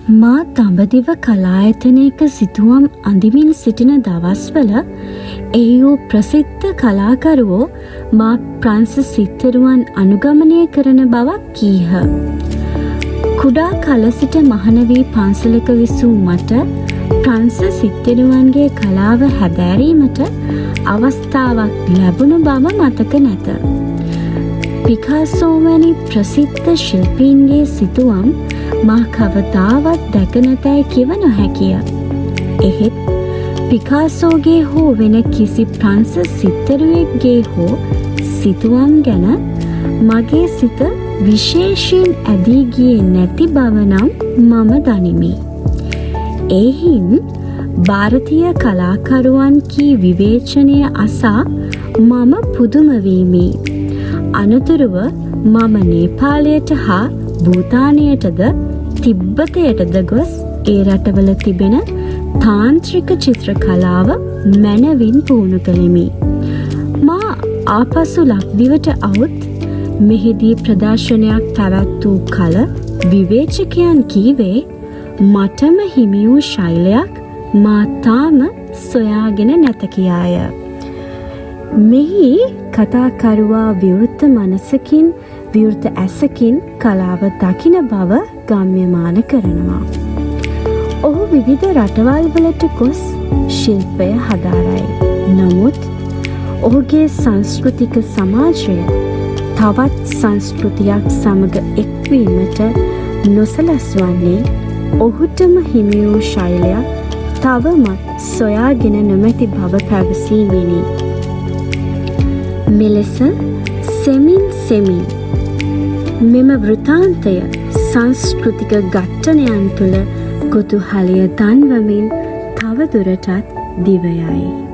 මා දඹදිව කලායතනයක සිතුවම් අඳිමින් සිටින දවස්වල එහි වූ ප්‍රසිද්ධ කලාකරුවෝ මා ප්‍රංශ සිත්තරුවන් අනුගමනය කරන බවක් කීහ. කුඩා කල සිට මහණවී පන්සලක විසූ මට ප්‍රංශ සිත්තරුවන්ගේ කලාව හැදෑරීමට අවස්ථාවක් ලැබුණු බව මතක නැත. පිකාසෝ වැනි ප්‍රසිද්ධ ශිල්පීන්ගේ සිතුවම් මා කවදාවත් දැක නැතැයි කිව නොහැකිය. එහෙත් පිකාසෝගේ හෝ වෙන කිසි ප්‍රංශ සිත්තරුවෙක්ගේ හෝ සිතුවම් ගැන මගේ සිත විශේෂයෙන් ඇදී ගියේ නැති බව නම් මම දනිමි. එහින් ಭಾರತೀಯ කලාකරුවන් කී විවේචනය අසා මම පුදුම වීමි. අනතුරුව මම නේපාලයට හා භූතානයටද තිබ්බතයටද ගොස් ඒ රටවල තිබෙන තාන්ත්‍රික චිත්‍ර කලාව මැනවින් පුහුණු කළෙමි. මා ආපසු ලක්දිවට අවුත් මෙහිදී ප්‍රදර්ශනයක් පැවැත් වූ කල විවේචකයන් කීවේ මටම හිමි වූ ශෛලයක් මා තාම සොයාගෙන නැත කියාය. මෙහි කතාකරුවා විවෘත මනසකින් විවෘත ඇසකින් කලාව දකින බව ගම්‍යමාන කරනවා. ඔහු විවිධ රටවල් වලට ගොස් ශිල්පය හදාරයි. නමුත් ඔහුගේ සංස්කෘතික සමාජය තවත් සංස්කෘතියක් සමග එක්වීමට නොසලස්වන්නේ ඔහුටම හිමි වූ ශෛලයක් තවමත් සොයාගෙන නොමැති බව පැවසීමෙනි. මෙලෙස සෙමින් මෙම වෘතාන්තය සංස්කෘතික ඝට්ටනයන් තුළ කුතුහලය දන්වමින් තවදුරටත් දිවයයි.